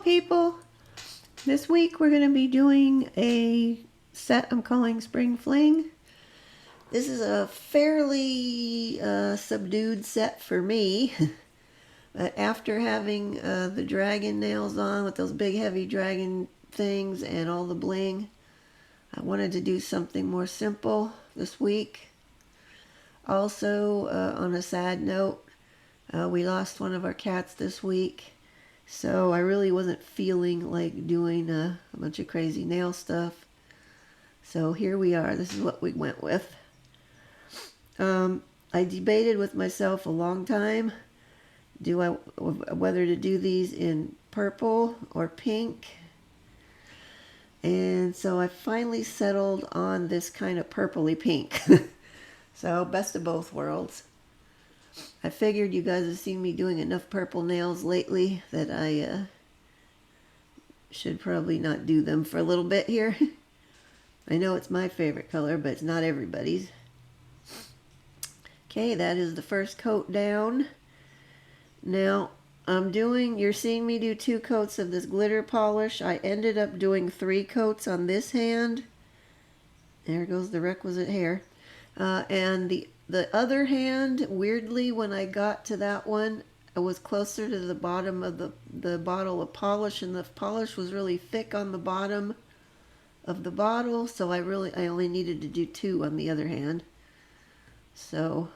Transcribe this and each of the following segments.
people. This week we're going to be doing a set I'm calling Spring Fling. This is a fairly subdued set for me. But after having the dragon nails on with those big heavy dragon things and all the bling, I wanted to do something more simple this week. Also, on a sad note, we lost one of our cats this week. So I really wasn't feeling like doing a bunch of crazy nail stuff. So here we are. This is what we went with. I debated with myself a long time whether to do these in purple or pink. And so I finally settled on this kind of purpley pink. So best of both worlds. I figured you guys have seen me doing enough purple nails lately that I should probably not do them for a little bit here. I know it's my favorite color, but it's not everybody's. Okay, that is the first coat down. Now, you're seeing me do 2 coats of this glitter polish. I ended up doing 3 coats on this hand. There goes the requisite hair. And the other hand, weirdly, when I got to that one, I was closer to the bottom of the bottle of polish, and the polish was really thick on the bottom of the bottle, so I only needed to do 2 on the other hand. So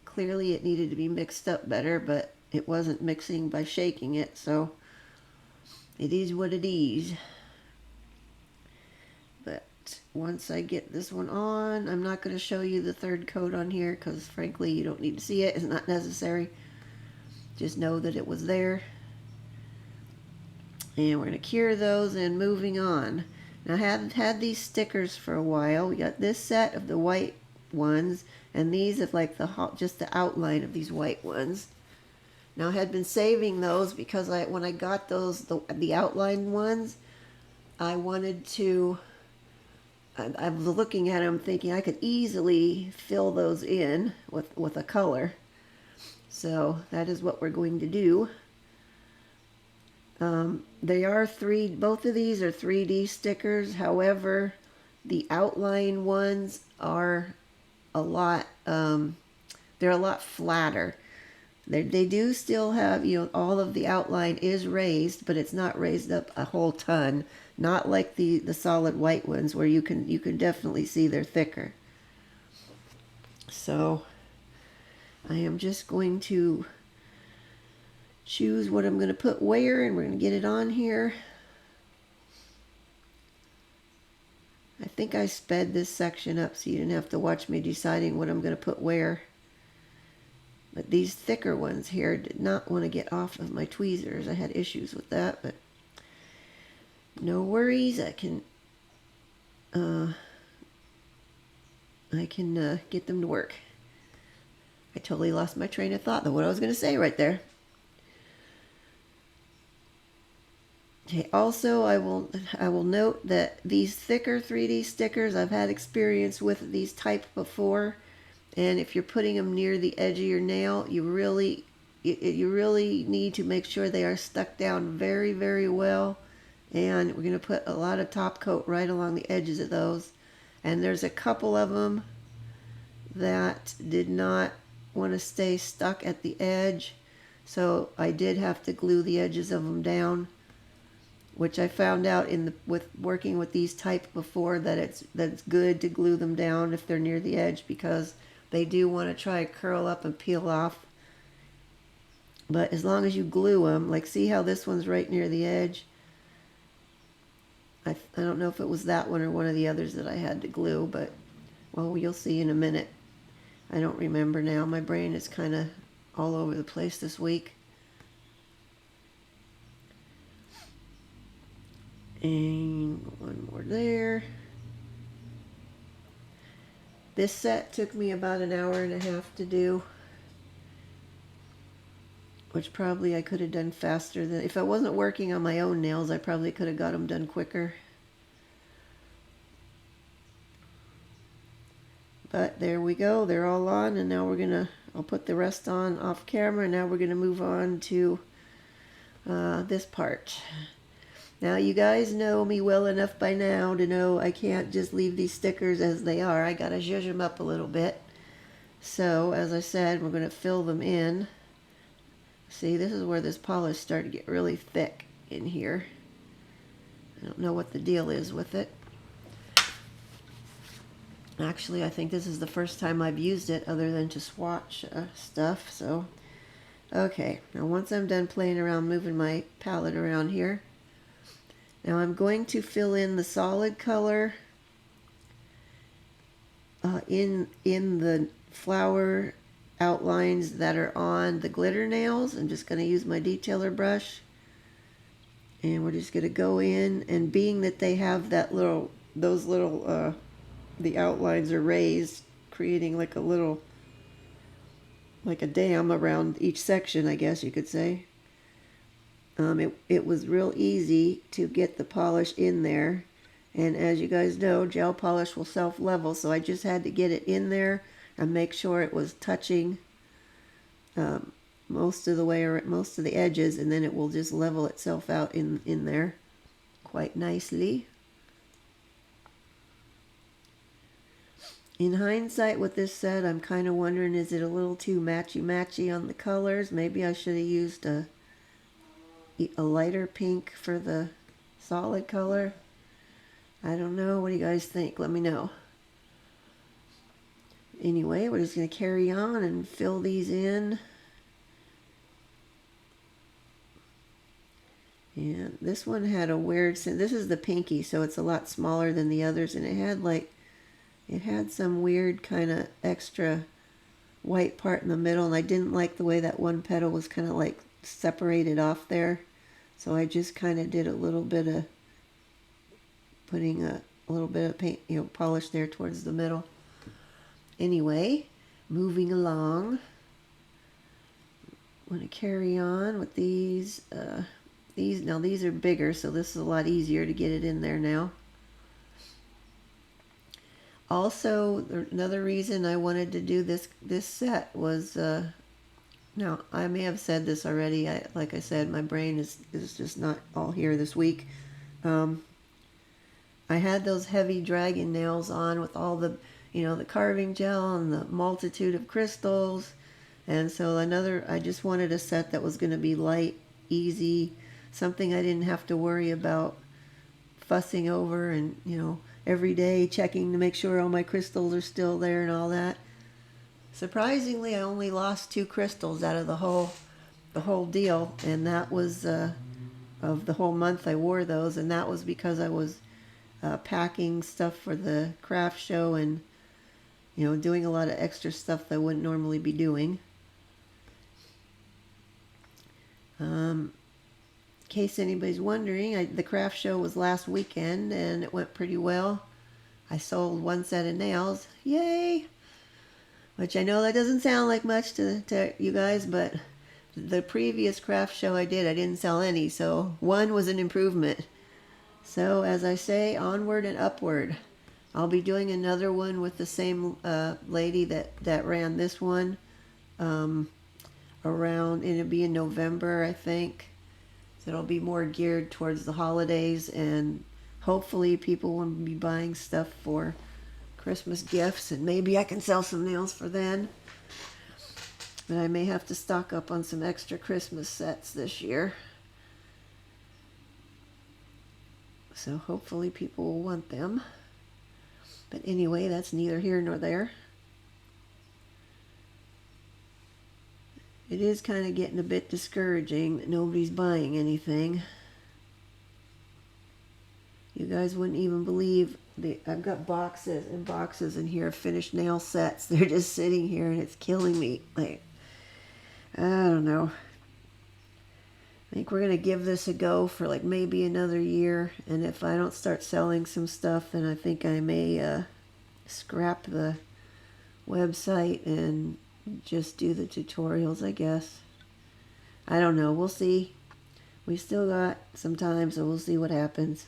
clearly it needed to be mixed up better, but it wasn't mixing by shaking it, so it is what it is. But once I get this one on, I'm not going to show you the 3rd coat on here because frankly you don't need to see it. It's not necessary. Just know that it was there. And we're going to cure those and moving on. Now I haven't had these stickers for a while. We got this set of the white ones and these of like just the outline of these white ones. Now I had been saving those because when I got those, the outline ones, I wanted to, I was looking at them thinking I could easily fill those in with a color. So that is what we're going to do. Both of these are 3D stickers. However, the outline ones are a lot, they're a lot flatter. They do still have, all of the outline is raised, but it's not raised up a whole ton. Not like the solid white ones where you can definitely see they're thicker. So I am just going to choose what I'm going to put where, and we're going to get it on here. I think I sped this section up so you didn't have to watch me deciding what I'm going to put where. But these thicker ones here did not want to get off of my tweezers. I had issues with that, but no worries. I can get them to work. I totally lost my train of thought, though, what I was going to say right there. Okay, also, I will note that these thicker 3D stickers, I've had experience with these type before. And if you're putting them near the edge of your nail, you really need to make sure they are stuck down very, very well. And we're going to put a lot of top coat right along the edges of those. And there's a couple of them that did not want to stay stuck at the edge. So I did have to glue the edges of them down, which I found out with working with these type before that it's good to glue them down if they're near the edge, because they do want to try to curl up and peel off. But as long as you glue them, like see how this one's right near the edge? I don't know if it was that one or one of the others that I had to glue, but well, you'll see in a minute. I don't remember now. My brain is kind of all over the place this week. And one more there. This set took me about an hour and a half to do, which probably I could have done faster than, if I wasn't working on my own nails, I probably could have got them done quicker. But there we go, they're all on, and now I'll put the rest on off camera. Now we're gonna move on to this part. Now you guys know me well enough by now to know I can't just leave these stickers as they are. I gotta zhuzh them up a little bit. So as I said, we're gonna fill them in. See, this is where this polish started to get really thick in here. I don't know what the deal is with it. Actually, I think this is the first time I've used it other than to swatch stuff. So, okay, now once I'm done playing around, moving my palette around here, now I'm going to fill in the solid color in the flower outlines that are on the glitter nails. I'm just going to use my detailer brush, and we're just going to go in, and being that they have that little, those little, the outlines are raised, creating like a little, like a dam around each section, I guess you could say. It was real easy to get the polish in there, and as you guys know, gel polish will self-level, so I just had to get it in there and make sure it was touching most of the way, or most of the edges, and then it will just level itself out in there quite nicely. In hindsight, with this set, I'm kind of wondering, is it a little too matchy-matchy on the colors? Maybe I should have used a lighter pink for the solid color. I don't know. What do you guys think? Let me know. Anyway, we're just going to carry on and fill these in. And this one had a weird, this is the pinky, so it's a lot smaller than the others, and it had some weird kind of extra white part in the middle, and I didn't like the way that one petal was kind of like separated off there. So I just kind of did a little bit of putting a little bit of paint, polish there towards the middle. Anyway, moving along. I'm going to carry on with these. Now these are bigger, so this is a lot easier to get it in there now. Also, another reason I wanted to do this set was, now I may have said this already. Like I said, my brain is just not all here this week. I had those heavy dragon nails on with all the, the carving gel and the multitude of crystals, and so I just wanted a set that was going to be light, easy, something I didn't have to worry about fussing over and, every day checking to make sure all my crystals are still there and all that. Surprisingly, I only lost 2 crystals out of the whole deal, and that was of the whole month I wore those, and that was because I was packing stuff for the craft show and doing a lot of extra stuff that I wouldn't normally be doing. In case anybody's wondering, the craft show was last weekend and it went pretty well. I sold 1 set of nails. Yay! Which I know that doesn't sound like much to you guys, but the previous craft show I didn't sell any, so 1 was an improvement. So as I say, onward and upward. I'll be doing another one with the same lady that ran this one around, and it'll be in November, I think. So it'll be more geared towards the holidays, and hopefully people will be buying stuff for Christmas gifts, and maybe I can sell some nails for then. But I may have to stock up on some extra Christmas sets this year. So hopefully people will want them. But anyway, that's neither here nor there. It is kind of getting a bit discouraging that nobody's buying anything. You guys wouldn't even believe, I've got boxes and boxes in here of finished nail sets. They're just sitting here and it's killing me. Like, I don't know. I think we're going to give this a go for like maybe another year. And if I don't start selling some stuff, then I think I may scrap the website and just do the tutorials, I guess. I don't know. We'll see. We still got some time, so we'll see what happens.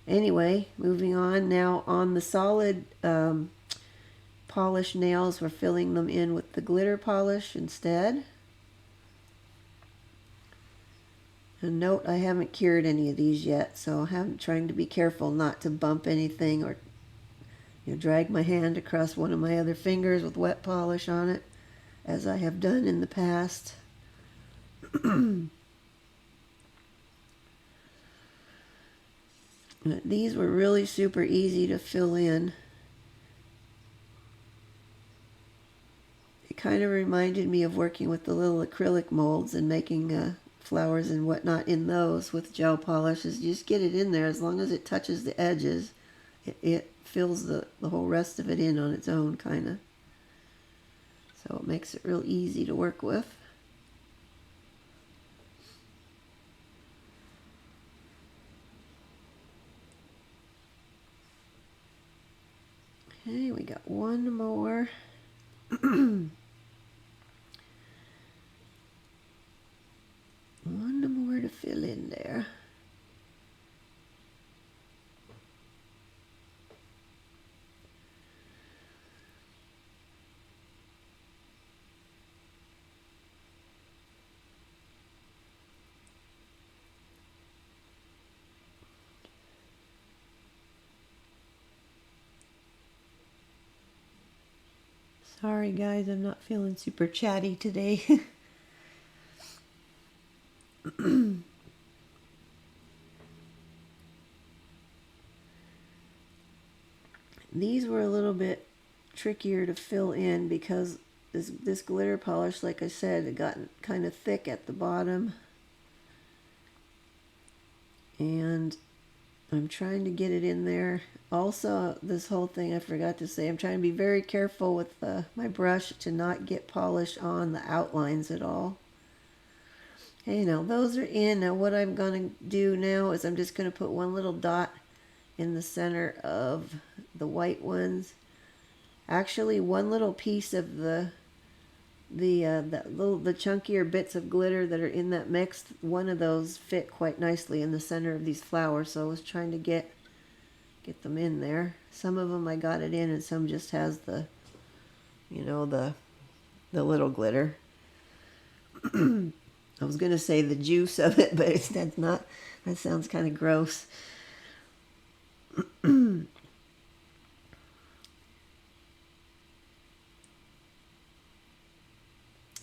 Anyway, moving on. Now on the solid polished nails, we're filling them in with the glitter polish instead. And note, I haven't cured any of these yet, so I'm trying to be careful not to bump anything or drag my hand across one of my other fingers with wet polish on it, as I have done in the past. These were really super easy to fill in. It kind of reminded me of working with the little acrylic molds and making flowers and whatnot in those with gel polishes. You just get it in there. As long as it touches the edges, it fills the whole rest of it in on its own, kind of. So it makes it real easy to work with. Okay, we got one more. One more to fill in there. Sorry guys, I'm not feeling super chatty today. These were a little bit trickier to fill in because this glitter polish, like I said, it got kind of thick at the bottom. And I'm trying to get it in there. Also, this whole thing, I forgot to say, I'm trying to be very careful with my brush to not get polish on the outlines at all. Okay, now those are in. Now what I'm going to do now is I'm just going to put one little dot in the center of the white ones. Actually, one little piece of the chunkier bits of glitter that are in that mix, one of those fit quite nicely in the center of these flowers, so I was trying to get them in there. Some of them I got it in, and some just has the little glitter. I was gonna say the juice of it, but that's not. That sounds kind of gross.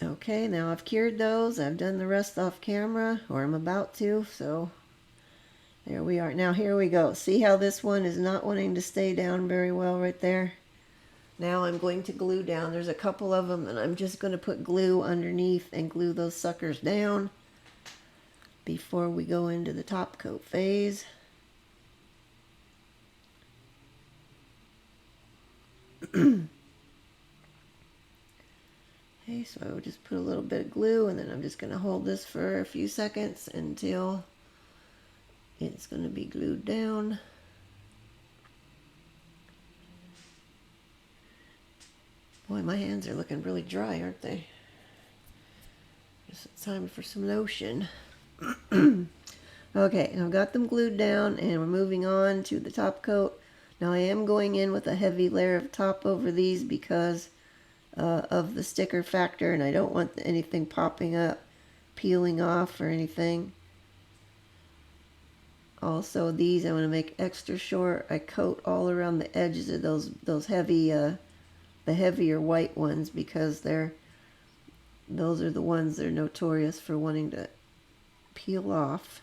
Okay, now I've cured those. I've done the rest off camera, or I'm about to, so there we are. Now here we go. See how this one is not wanting to stay down very well right there? Now I'm going to glue down. There's a couple of them, and I'm just going to put glue underneath and glue those suckers down before we go into the top coat phase. Okay, so I will just put a little bit of glue, and then I'm just going to hold this for a few seconds until it's going to be glued down. Boy, my hands are looking really dry, aren't they? Guess it's time for some lotion. Okay, I've got them glued down, and we're moving on to the top coat. Now I am going in with a heavy layer of top over these because of the sticker factor, and I don't want anything popping up, peeling off or anything. Also, these I want to make extra short. I coat all around the edges of those heavy, the heavier white ones, because those are the ones that are notorious for wanting to peel off.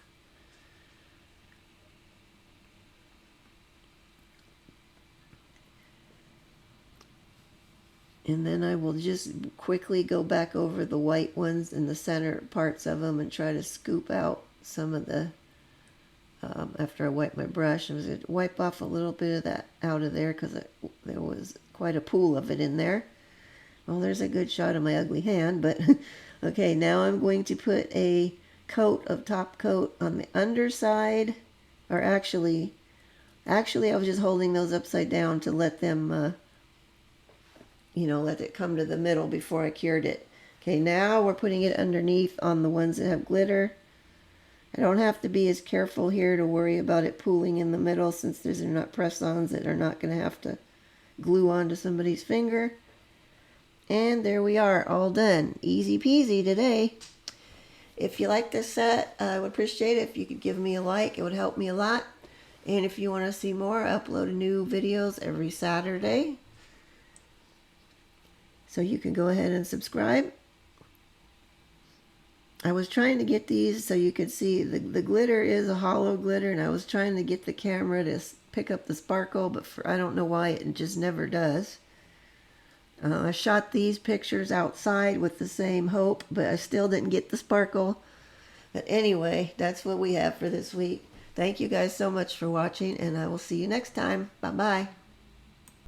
And then I will just quickly go back over the white ones in the center parts of them and try to scoop out some of the, after I wipe my brush, I was going to wipe off a little bit of that out of there because there was quite a pool of it in there. Well, there's a good shot of my ugly hand, but okay, now I'm going to put a coat of top coat on the underside, or actually I was just holding those upside down to let them let it come to the middle before I cured it. Okay, now we're putting it underneath on the ones that have glitter. I don't have to be as careful here to worry about it pooling in the middle, since these are not press-ons that are not going to have to glue onto somebody's finger. And there we are, all done. Easy peasy today. If you like this set, I would appreciate it if you could give me a like. It would help me a lot. And if you want to see more, I upload new videos every Saturday. So you can go ahead and subscribe. I was trying to get these so you could see the glitter is a hollow glitter, and I was trying to get the camera to pick up the sparkle, but I don't know why it just never does. I shot these pictures outside with the same hope, but I still didn't get the sparkle. But anyway, that's what we have for this week. Thank you guys so much for watching, and I will see you next time. Bye-bye.